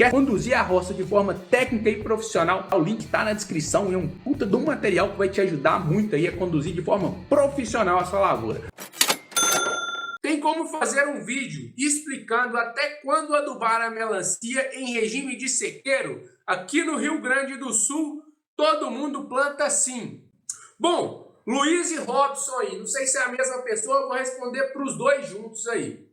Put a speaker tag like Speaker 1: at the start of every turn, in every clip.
Speaker 1: Quer conduzir a roça de forma técnica e profissional? O link está na descrição e é um puta de um material que vai te ajudar muito aí a conduzir de forma profissional a sua lavoura. Tem como fazer um vídeo explicando até quando adubar a melancia em regime de sequeiro? Aqui no Rio Grande do Sul, todo mundo planta assim. Bom, Luiz e Robson aí, não sei se é a mesma pessoa, vou responder para os dois juntos aí.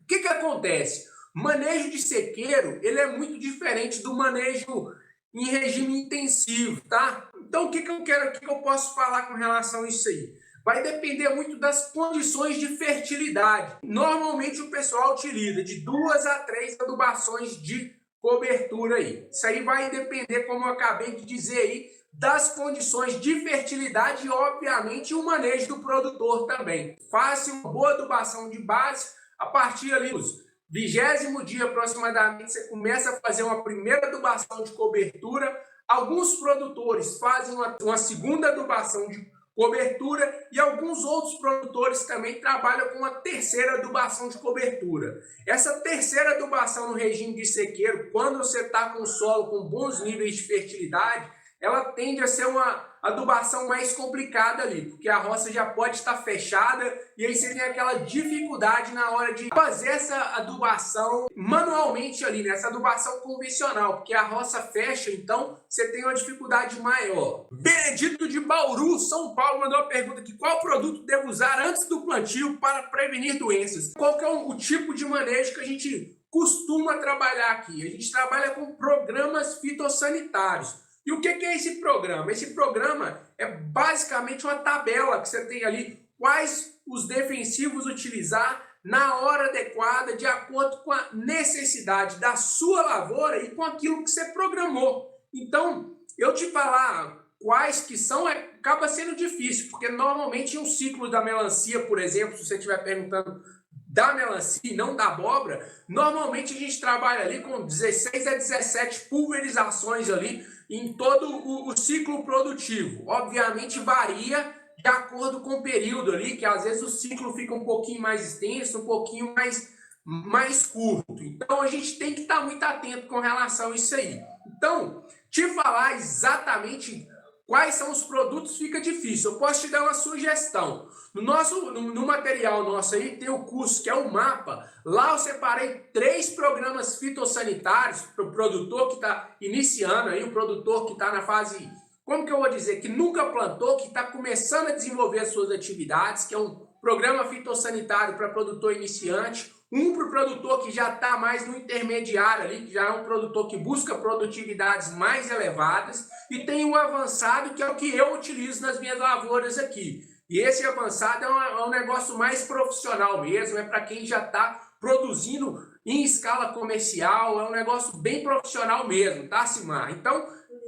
Speaker 1: O que acontece? Manejo de sequeiro, ele é muito diferente do manejo em regime intensivo, tá? Então o que eu quero aqui que eu posso falar com relação a isso aí? Vai depender muito das condições de fertilidade. Normalmente o pessoal utiliza de 2 a 3 adubações de cobertura aí. Isso aí vai depender, como eu acabei de dizer aí, das condições de fertilidade e, obviamente, o manejo do produtor também. Faça uma boa adubação de base, a partir ali dos 20º dia aproximadamente, você começa a fazer uma primeira adubação de cobertura. Alguns produtores fazem uma segunda adubação de cobertura e alguns outros produtores também trabalham com uma terceira adubação de cobertura. Essa terceira adubação no regime de sequeiro, quando você está com o solo com bons níveis de fertilidade, ela tende a ser uma adubação mais complicada ali, porque a roça já pode estar fechada e aí você tem aquela dificuldade na hora de fazer essa adubação manualmente ali, né? Essa adubação convencional, porque a roça fecha, então você tem uma dificuldade maior. Benedito de Bauru, São Paulo, mandou uma pergunta aqui: qual produto devo usar antes do plantio para prevenir doenças? Qual que é o tipo de manejo que a gente costuma trabalhar aqui? A gente trabalha com programas fitossanitários. E o que é esse programa? Esse programa é basicamente uma tabela que você tem ali quais os defensivos utilizar na hora adequada, de acordo com a necessidade da sua lavoura e com aquilo que você programou. Então, eu te falar quais que são acaba sendo difícil, porque normalmente em um ciclo da melancia, por exemplo, se você estiver perguntando da melancia e não da abóbora, normalmente a gente trabalha ali com 16 a 17 pulverizações ali em todo o ciclo produtivo. Obviamente varia de acordo com o período ali, que às vezes o ciclo fica um pouquinho mais extenso, um pouquinho mais curto. Então a gente tem que estar muito atento com relação a isso aí. Então, te falar exatamente quais são os produtos fica difícil. Eu posso te dar uma sugestão. No material nosso aí tem o curso que é o mapa. Lá eu separei 3 programas fitossanitários para o produtor que está iniciando aí, o produtor que está na fase, como que eu vou dizer, que nunca plantou, que está começando a desenvolver as suas atividades, que é um programa fitossanitário para produtor iniciante, um para o produtor que já está mais no intermediário ali, que já é um produtor que busca produtividades mais elevadas, e tem o avançado, que é o que eu utilizo nas minhas lavouras aqui. E esse avançado é um negócio mais profissional mesmo, é para quem já está produzindo em escala comercial, é um negócio bem profissional mesmo, tá, Simar? Então,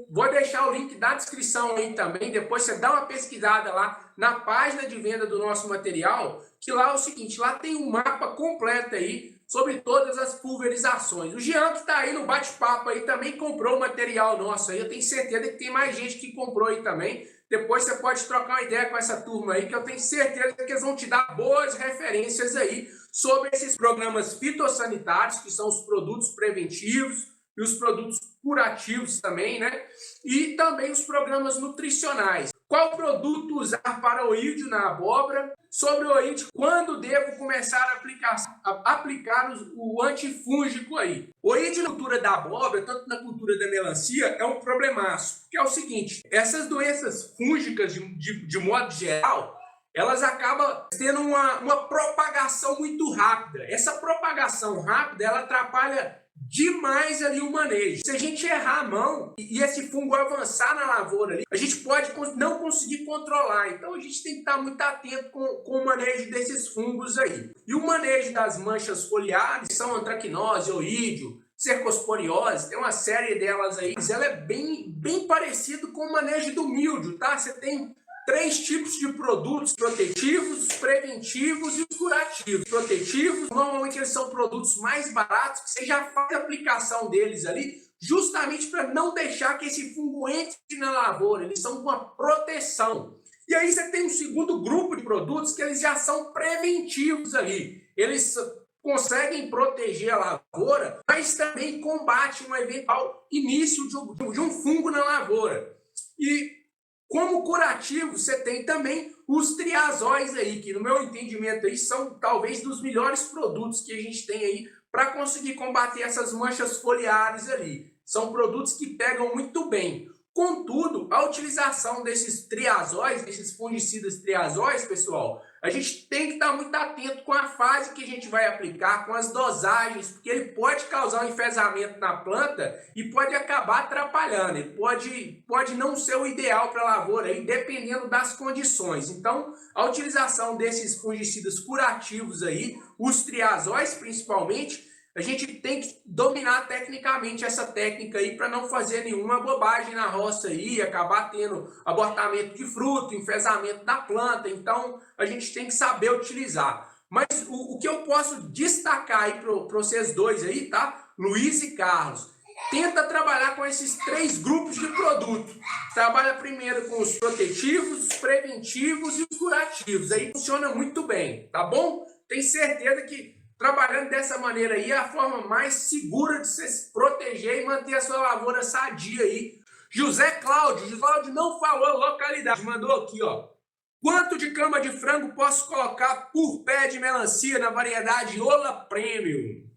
Speaker 1: vou deixar o link da descrição aí também, depois você dá uma pesquisada lá na página de venda do nosso material, que lá é o seguinte, lá tem um mapa completo aí sobre todas as pulverizações. O Jean, que está aí no bate-papo aí, também comprou o material nosso aí, eu tenho certeza que tem mais gente que comprou aí também. Depois você pode trocar uma ideia com essa turma aí, que eu tenho certeza que eles vão te dar boas referências aí sobre esses programas fitossanitários, que são os produtos preventivos e os produtos curativos também, né? E também os programas nutricionais. Qual produto usar para oídio na abóbora? Sobre o oídio, quando devo começar a aplicar o antifúngico aí? O oídio na cultura da abóbora, tanto na cultura da melancia, é um problemaço. Que é o seguinte, essas doenças fúngicas, de modo geral, elas acabam tendo uma propagação muito rápida. Essa propagação rápida, ela atrapalha demais ali o manejo. Se a gente errar a mão e esse fungo avançar na lavoura ali, a gente pode não conseguir controlar. Então a gente tem que estar muito atento com o manejo desses fungos aí. E o manejo das manchas foliares, são antracnose, oídio, cercosporiose, tem uma série delas aí. Ela é bem parecido com o manejo do míldio, tá? Você tem 3 tipos de produtos: protetivos, preventivos e curativos. Protetivos, normalmente eles são produtos mais baratos, que você já faz a aplicação deles ali, justamente para não deixar que esse fungo entre na lavoura. Eles são uma proteção. E aí você tem um segundo grupo de produtos que eles já são preventivos ali. Eles conseguem proteger a lavoura, mas também combatem um eventual início de um fungo na lavoura. E como curativo, você tem também os triazóis aí, que no meu entendimento aí são talvez dos melhores produtos que a gente tem aí para conseguir combater essas manchas foliares ali. São produtos que pegam muito bem. Contudo, a utilização desses triazóis, desses fungicidas triazóis, pessoal, a gente tem que estar muito atento com a fase que a gente vai aplicar, com as dosagens, porque ele pode causar um enfesamento na planta e pode acabar atrapalhando. Ele pode não ser o ideal para a lavoura, aí, dependendo das condições. Então, a utilização desses fungicidas curativos aí, os triazóis principalmente, a gente tem que dominar tecnicamente essa técnica aí para não fazer nenhuma bobagem na roça aí, acabar tendo abortamento de fruto, enfesamento da planta. Então, a gente tem que saber utilizar. Mas o que eu posso destacar aí para vocês dois aí, tá? Luiz e Carlos. Tenta trabalhar com esses 3 grupos de produto. Trabalha primeiro com os protetivos, os preventivos e os curativos. Aí funciona muito bem, tá bom? Tenho certeza que trabalhando dessa maneira aí é a forma mais segura de se proteger e manter a sua lavoura sadia aí. José Cláudio não falou a localidade, mandou aqui, ó. Quanto de cama de frango posso colocar por pé de melancia na variedade Ola Premium?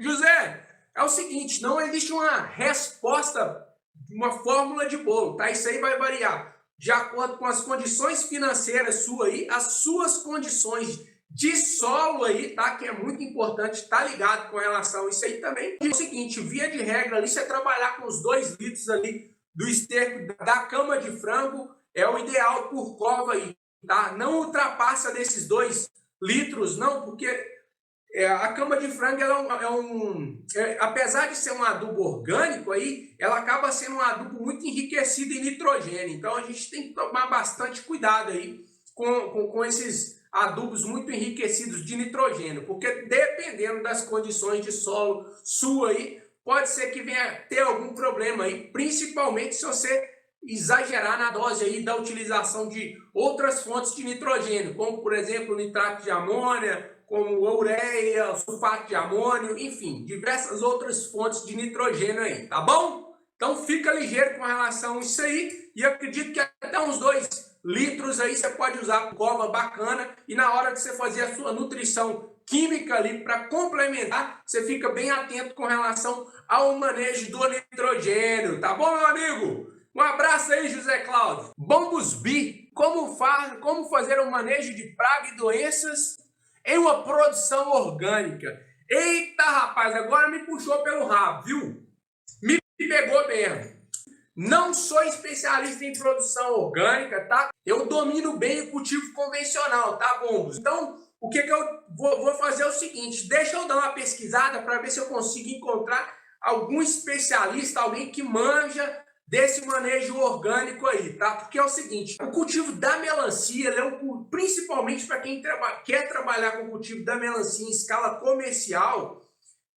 Speaker 1: José, é o seguinte, não existe uma resposta, uma fórmula de bolo, tá? Isso aí vai variar de acordo com as condições financeiras suas aí, as suas condições de solo aí, tá? Que é muito importante estar ligado com relação a isso aí também. E é o seguinte, via de regra ali, você trabalhar com os 2 litros ali do esterco da cama de frango é o ideal por cova aí, tá? Não ultrapassa desses 2 litros, não, porque a cama de frango apesar de ser um adubo orgânico aí, ela acaba sendo um adubo muito enriquecido em nitrogênio. Então a gente tem que tomar bastante cuidado aí com esses adubos muito enriquecidos de nitrogênio, porque dependendo das condições de solo sua aí, pode ser que venha ter algum problema aí, principalmente se você exagerar na dose aí da utilização de outras fontes de nitrogênio, como por exemplo nitrato de amônia, como ureia, sulfato de amônio, enfim, diversas outras fontes de nitrogênio aí, tá bom? Então fica ligeiro com relação a isso aí e acredito que até uns 2 litros aí você pode usar cova bacana e na hora de você fazer a sua nutrição química ali para complementar, você fica bem atento com relação ao manejo do nitrogênio, tá bom, meu amigo? Um abraço aí, José Cláudio. Bombus B, como fazer um manejo de praga e doenças em uma produção orgânica? Eita, rapaz, agora me puxou pelo rabo, viu? Me pegou mesmo. Não sou especialista em produção orgânica, tá? Eu domino bem o cultivo convencional, tá, Bombos? Então, o que eu vou fazer é o seguinte, deixa eu dar uma pesquisada para ver se eu consigo encontrar algum especialista, alguém que manja desse manejo orgânico aí, tá? Porque é o seguinte, o cultivo da melancia, principalmente para quem quer trabalhar com o cultivo da melancia em escala comercial,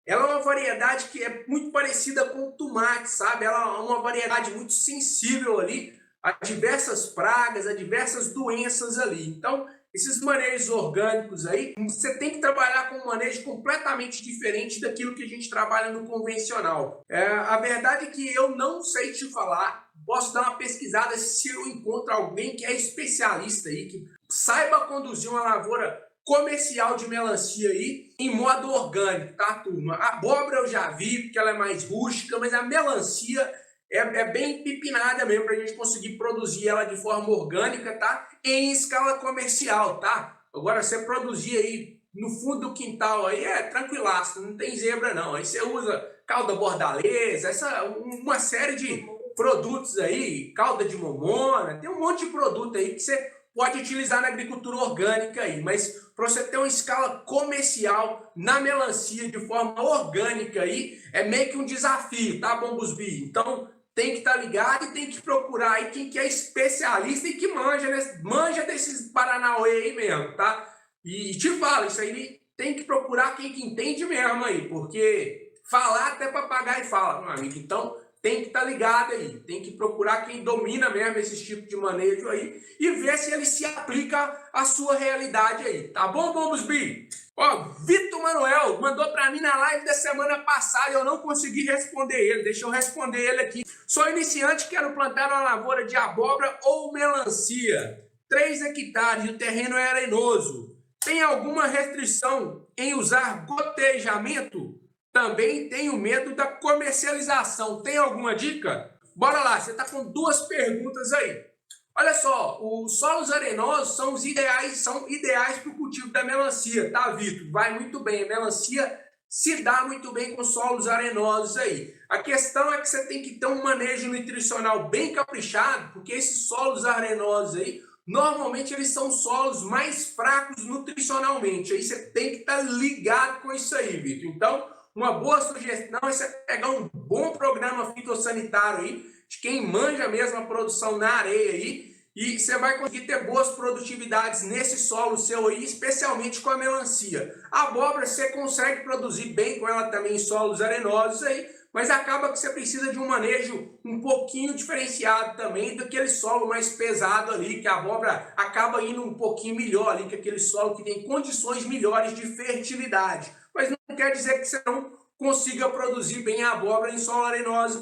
Speaker 1: ela é uma variedade que é muito parecida com o tomate, sabe? Ela é uma variedade muito sensível ali a diversas pragas, a diversas doenças ali. Então, esses manejos orgânicos aí, você tem que trabalhar com um manejo completamente diferente daquilo que a gente trabalha no convencional. A verdade é que eu não sei te falar, posso dar uma pesquisada se eu encontro alguém que é especialista aí, que saiba conduzir uma lavoura comercial de melancia aí em modo orgânico, tá, turma? A abóbora eu já vi, porque ela é mais rústica, mas a melancia é bem pipinada mesmo para a gente conseguir produzir ela de forma orgânica, tá? Em escala comercial, tá? Agora, você produzir aí no fundo do quintal aí é tranquilaço, não tem zebra não. Aí você usa calda bordaleza, uma série de produtos aí, calda de momona, tem um monte de produto aí que você pode utilizar na agricultura orgânica aí, mas para você ter uma escala comercial na melancia de forma orgânica aí, é meio que um desafio, tá, Bombus B? Então, tem que estar ligado e tem que procurar aí quem que é especialista e que manja desses Paranauê aí mesmo, tá? E te falo, isso aí tem que procurar quem que entende mesmo aí, porque falar até papagaio fala, meu amigo. Então, tem que estar ligado aí, tem que procurar quem domina mesmo esse tipo de manejo aí e ver se ele se aplica à sua realidade aí, tá bom, Bombus B? Ó, Vitor Manuel mandou para mim na live da semana passada e eu não consegui responder ele. Deixa eu responder ele aqui. Sou iniciante, quero plantar uma lavoura de abóbora ou melancia. 3 hectares, o terreno é arenoso. Tem alguma restrição em usar gotejamento? Também tenho medo da comercialização. Tem alguma dica? Bora lá, você está com 2 perguntas aí. Olha só, os solos arenosos são ideais para o cultivo da melancia, tá, Vitor? Vai muito bem, a melancia se dá muito bem com solos arenosos aí. A questão é que você tem que ter um manejo nutricional bem caprichado, porque esses solos arenosos aí, normalmente eles são solos mais fracos nutricionalmente. Aí você tem que estar ligado com isso aí, Vitor. Então, uma boa sugestão é você pegar um bom programa fitossanitário aí, de quem manja mesmo a produção na areia aí, e você vai conseguir ter boas produtividades nesse solo seu aí, especialmente com a melancia. A abóbora você consegue produzir bem com ela também em solos arenosos aí, mas acaba que você precisa de um manejo um pouquinho diferenciado também daquele solo mais pesado ali, que a abóbora acaba indo um pouquinho melhor ali, que aquele solo que tem condições melhores de fertilidade. Mas não quer dizer que você não consiga produzir bem a abóbora em solo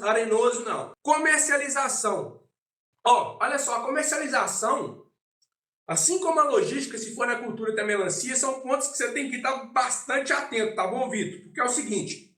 Speaker 1: arenoso não. Comercialização. Ó, olha só, a comercialização, assim como a logística, se for na cultura da melancia, são pontos que você tem que estar bastante atento, tá bom, Vitor? Porque é o seguinte,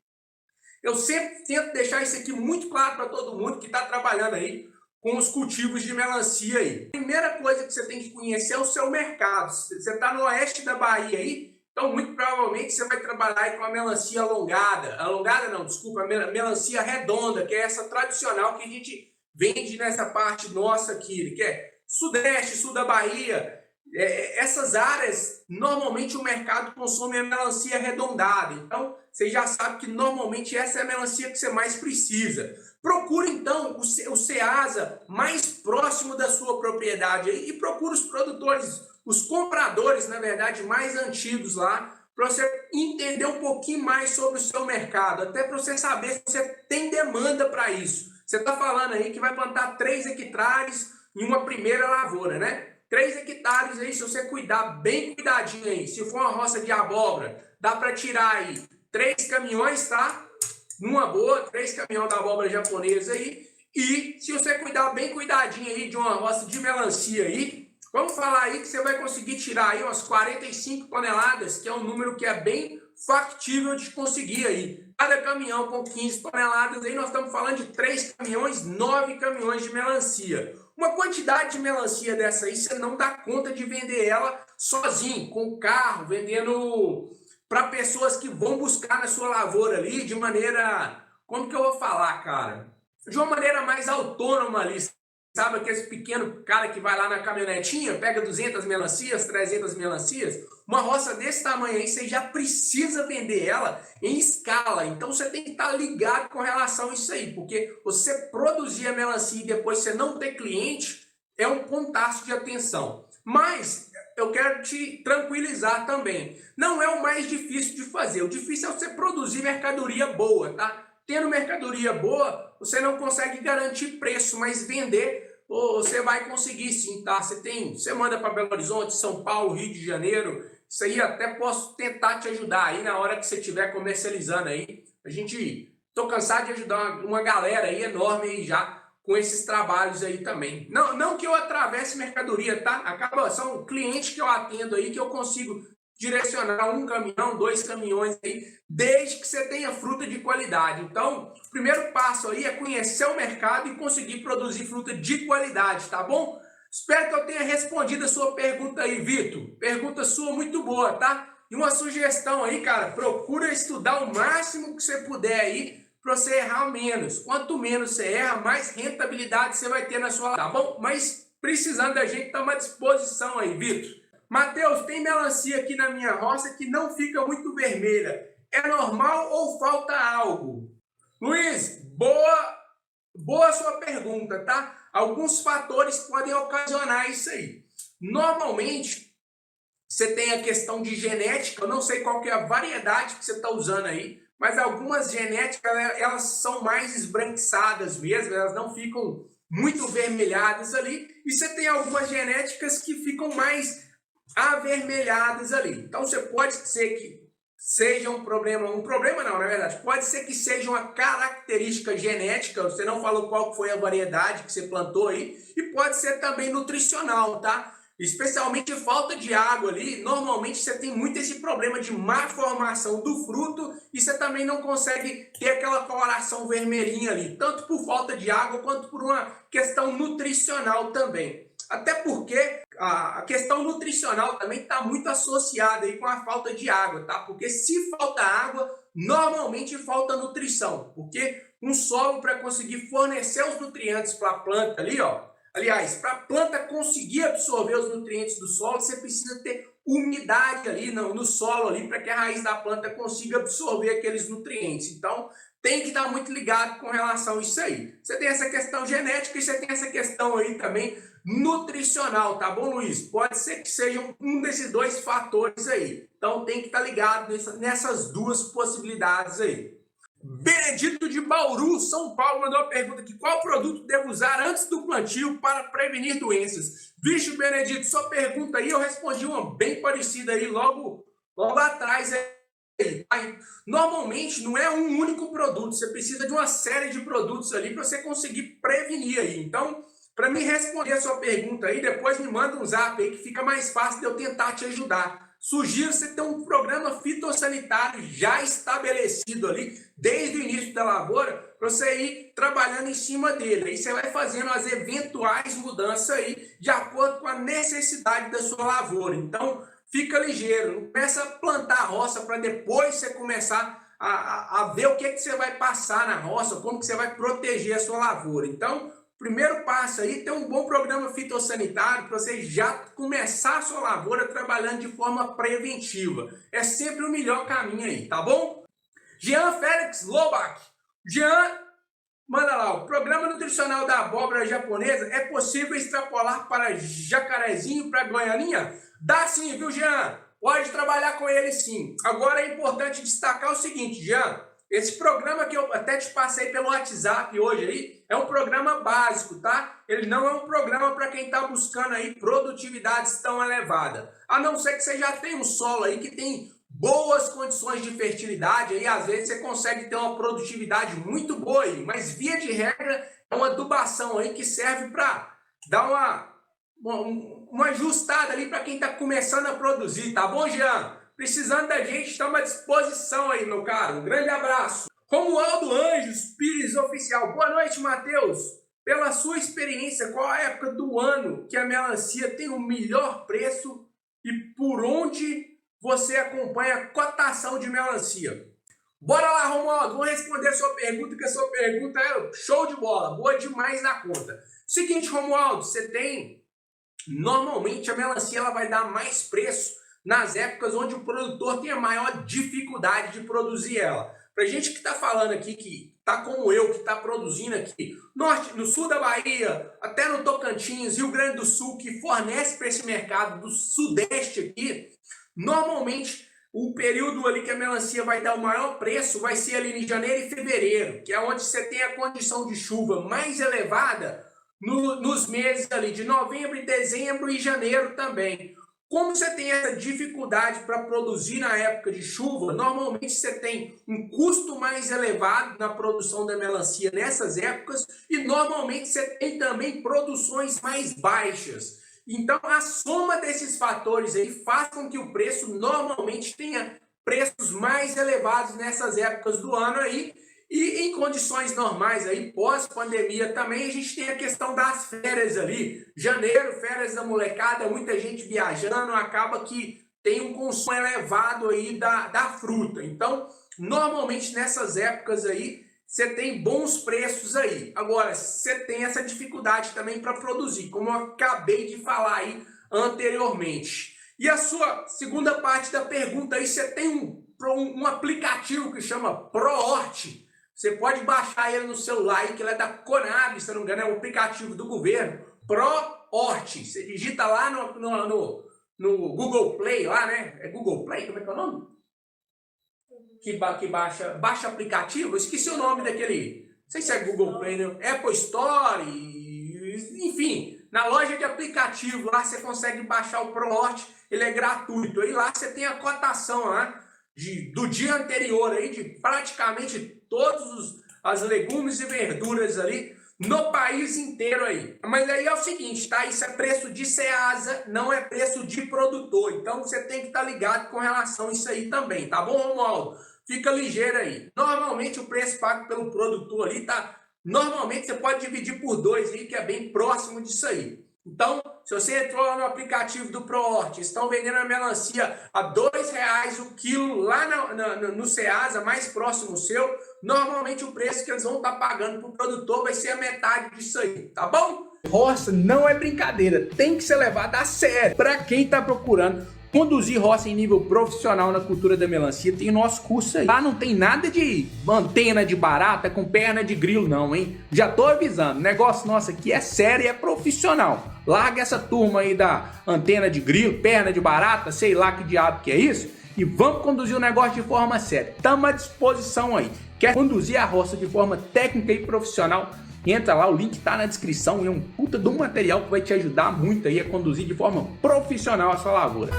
Speaker 1: eu sempre tento deixar isso aqui muito claro para todo mundo que está trabalhando aí com os cultivos de melancia aí. A primeira coisa que você tem que conhecer é o seu mercado. Você está no oeste da Bahia aí, então muito provavelmente você vai trabalhar aí com a melancia alongada. Alongada não, desculpa, a melancia redonda, que é essa tradicional que a gente vende nessa parte nossa aqui, que é sudeste, sul da Bahia. Essas áreas, normalmente o mercado consome a melancia arredondada. Então, você já sabe que normalmente essa é a melancia que você mais precisa. Procure, então, o Ceasa mais próximo da sua propriedade aí, e procure os produtores, os compradores, na verdade, mais antigos lá, para você entender um pouquinho mais sobre o seu mercado, até para você saber se você tem demanda para isso. Você está falando aí que vai plantar 3 hectares em uma primeira lavoura, né? 3 hectares aí, se você cuidar bem cuidadinho aí, se for uma roça de abóbora, dá para tirar aí 3 caminhões, tá? Numa boa, 3 caminhões da abóbora japonesa aí. E se você cuidar bem cuidadinho aí de uma roça de melancia aí, vamos falar aí que você vai conseguir tirar aí umas 45 toneladas, que é um número que é bem factível de conseguir aí. Cada caminhão com 15 toneladas, aí nós estamos falando de 3 caminhões, 9 caminhões de melancia. Uma quantidade de melancia dessa aí, você não dá conta de vender ela sozinho, com o carro, vendendo para pessoas que vão buscar na sua lavoura ali de maneira, como que eu vou falar, cara? De uma maneira mais autônoma ali. Sabe aquele pequeno cara que vai lá na caminhonetinha, pega 200 melancias, 300 melancias? Uma roça desse tamanho aí, você já precisa vender ela em escala. Então você tem que estar ligado com relação a isso aí, porque você produzir a melancia e depois você não ter cliente é um pontaço de atenção. Mas eu quero te tranquilizar também. Não é o mais difícil de fazer. O difícil é você produzir mercadoria boa, tá? Tendo mercadoria boa, você não consegue garantir preço, mas vender você vai conseguir sim, tá? Você manda para Belo Horizonte, São Paulo, Rio de Janeiro, isso aí até posso tentar te ajudar aí na hora que você estiver comercializando aí. Tô cansado de ajudar uma galera aí enorme aí já com esses trabalhos aí também. Não que eu atravesse mercadoria, tá? São clientes que eu atendo aí que eu consigo direcionar 1 caminhão, 2 caminhões aí, desde que você tenha fruta de qualidade. Então, o primeiro passo aí é conhecer o mercado e conseguir produzir fruta de qualidade, tá bom? Espero que eu tenha respondido a sua pergunta aí, Vitor. Pergunta sua muito boa, tá? E uma sugestão aí, cara, procura estudar o máximo que você puder aí, para você errar menos. Quanto menos você erra, mais rentabilidade você vai ter na sua, tá bom? Mas precisando da gente, estamos à disposição aí, Vitor. Matheus, tem melancia aqui na minha roça que não fica muito vermelha. É normal ou falta algo? Luiz, boa sua pergunta, tá? Alguns fatores podem ocasionar isso aí. Normalmente, você tem a questão de genética, eu não sei qual que é a variedade que você está usando aí, mas algumas genéticas, elas são mais esbranquiçadas mesmo, elas não ficam muito vermelhadas ali, e você tem algumas genéticas que ficam mais avermelhadas ali. Então você pode ser que seja um problema não, na verdade, pode ser que seja uma característica genética, você não falou qual foi a variedade que você plantou aí, e pode ser também nutricional, tá? Especialmente falta de água ali, normalmente você tem muito esse problema de má formação do fruto e você também não consegue ter aquela coloração vermelhinha ali, tanto por falta de água quanto por uma questão nutricional também. Até porque a questão nutricional também está muito associada aí com a falta de água, tá? Porque se falta água, normalmente falta nutrição, porque um solo para conseguir fornecer os nutrientes para a planta ali, ó, aliás, para a planta conseguir absorver os nutrientes do solo, você precisa ter umidade ali no solo ali para que a raiz da planta consiga absorver aqueles nutrientes. Então, tem que estar muito ligado com relação a isso aí. Você tem essa questão genética e você tem essa questão aí também nutricional, tá bom, Luiz? Pode ser que seja um desses dois fatores aí. Então, tem que estar ligado nessas duas possibilidades aí. Benedito de Bauru, São Paulo, mandou uma pergunta aqui. Qual produto devo usar antes do plantio para prevenir doenças? Vixe, Benedito, sua pergunta aí, eu respondi uma bem parecida aí logo atrás. Normalmente não é um único produto, você precisa de uma série de produtos ali para você conseguir prevenir aí. Então, para me responder a sua pergunta aí, depois me manda um zap aí que fica mais fácil de eu tentar te ajudar. Sugiro você ter um programa fitossanitário já estabelecido ali, desde o início da lavoura, para você ir trabalhando em cima dele. Aí você vai fazendo as eventuais mudanças aí, de acordo com a necessidade da sua lavoura. Então, fica ligeiro, não começa a plantar a roça para depois você começar a ver o que você vai passar na roça, como que você vai proteger a sua lavoura. Então, primeiro passo aí, ter um bom programa fitossanitário para você já começar a sua lavoura trabalhando de forma preventiva. É sempre o melhor caminho aí, tá bom? Jean Félix Lobach. Jean, manda lá, o programa nutricional da abóbora japonesa é possível extrapolar para jacarezinho, para goianinha? Dá sim, viu, Jean? Pode trabalhar com ele sim. Agora é importante destacar o seguinte, Jean. Esse programa que eu até te passei pelo WhatsApp hoje aí, é um programa básico, tá? Ele não é um programa para quem está buscando aí produtividades tão elevadas. A não ser que você já tenha um solo aí que tem boas condições de fertilidade, aí às vezes você consegue ter uma produtividade muito boa aí, mas via de regra é uma adubação aí que serve para dar uma ajustada ali para quem está começando a produzir, tá bom, Jean? Precisando da gente, estamos à disposição aí, meu caro. Um grande abraço. Romualdo Anjos Pires Oficial. Boa noite, Matheus. Pela sua experiência, qual a época do ano que a melancia tem o melhor preço e por onde você acompanha a cotação de melancia? Bora lá, Romualdo. Vou responder a sua pergunta, que a sua pergunta é show de bola. Boa demais na conta. Seguinte, Romualdo, você tem... Normalmente a melancia ela vai dar mais preço nas épocas onde o produtor tem a maior dificuldade de produzir ela. Para gente que está falando aqui, que está como eu, que está produzindo aqui no sul da Bahia, até no Tocantins, Rio Grande do Sul, que fornece para esse mercado do sudeste aqui, normalmente o período ali que a melancia vai dar o maior preço vai ser ali em janeiro e fevereiro, que é onde você tem a condição de chuva mais elevada nos meses ali de novembro, dezembro e janeiro também. Como você tem essa dificuldade para produzir na época de chuva, normalmente você tem um custo mais elevado na produção da melancia nessas épocas e normalmente você tem também produções mais baixas. Então a soma desses fatores aí faz com que o preço normalmente tenha preços mais elevados nessas épocas do ano aí. E em condições normais aí, pós-pandemia também, a gente tem a questão das férias ali. Janeiro, férias da molecada, muita gente viajando, acaba que tem um consumo elevado aí da fruta. Então, normalmente nessas épocas aí, você tem bons preços aí. Agora, você tem essa dificuldade também para produzir, como eu acabei de falar aí anteriormente. E a sua segunda parte da pergunta aí, você tem um aplicativo que chama ProHort. Você pode baixar ele no celular, que ele é da Conab, se não me engano, é um aplicativo do governo, ProHort. Você digita lá no Google Play, lá, né? É Google Play? Como é que é o nome? Que baixa aplicativo. Eu esqueci o nome daquele. Não sei se é Google Play, né? Apple Store, enfim. Na loja de aplicativo, lá você consegue baixar o ProHort, ele é gratuito. Aí lá você tem a cotação lá do dia anterior aí, de praticamente todos as legumes e verduras ali no país inteiro aí. Mas aí é o seguinte, tá? Isso é preço de Ceasa, não é preço de produtor. Então você tem que estar ligado com relação a isso aí também, tá bom, Romualdo? Fica ligeiro aí. Normalmente o preço pago pelo produtor ali tá... Normalmente você pode dividir por 2 aí, que é bem próximo disso aí. Então, se você entrou lá no aplicativo do ProHort, estão vendendo a melancia a R$2 o quilo lá no Ceasa, mais próximo seu, normalmente o preço que eles vão estar pagando para o produtor vai ser a metade disso aí, tá bom? Roça não é brincadeira, tem que ser levado a sério. Para quem está procurando conduzir roça em nível profissional na cultura da melancia, tem o nosso curso aí. Lá não tem nada de antena de barata com perna de grilo não, hein? Já tô avisando, o negócio nosso aqui é sério e é profissional. Larga essa turma aí da antena de grilo, perna de barata, sei lá que diabo que é isso, e vamos conduzir o negócio de forma séria. Tamo à disposição aí. Quer conduzir a roça de forma técnica e profissional? Entra lá, o link tá na descrição e é um puta de um material que vai te ajudar muito aí a conduzir de forma profissional a sua lavoura.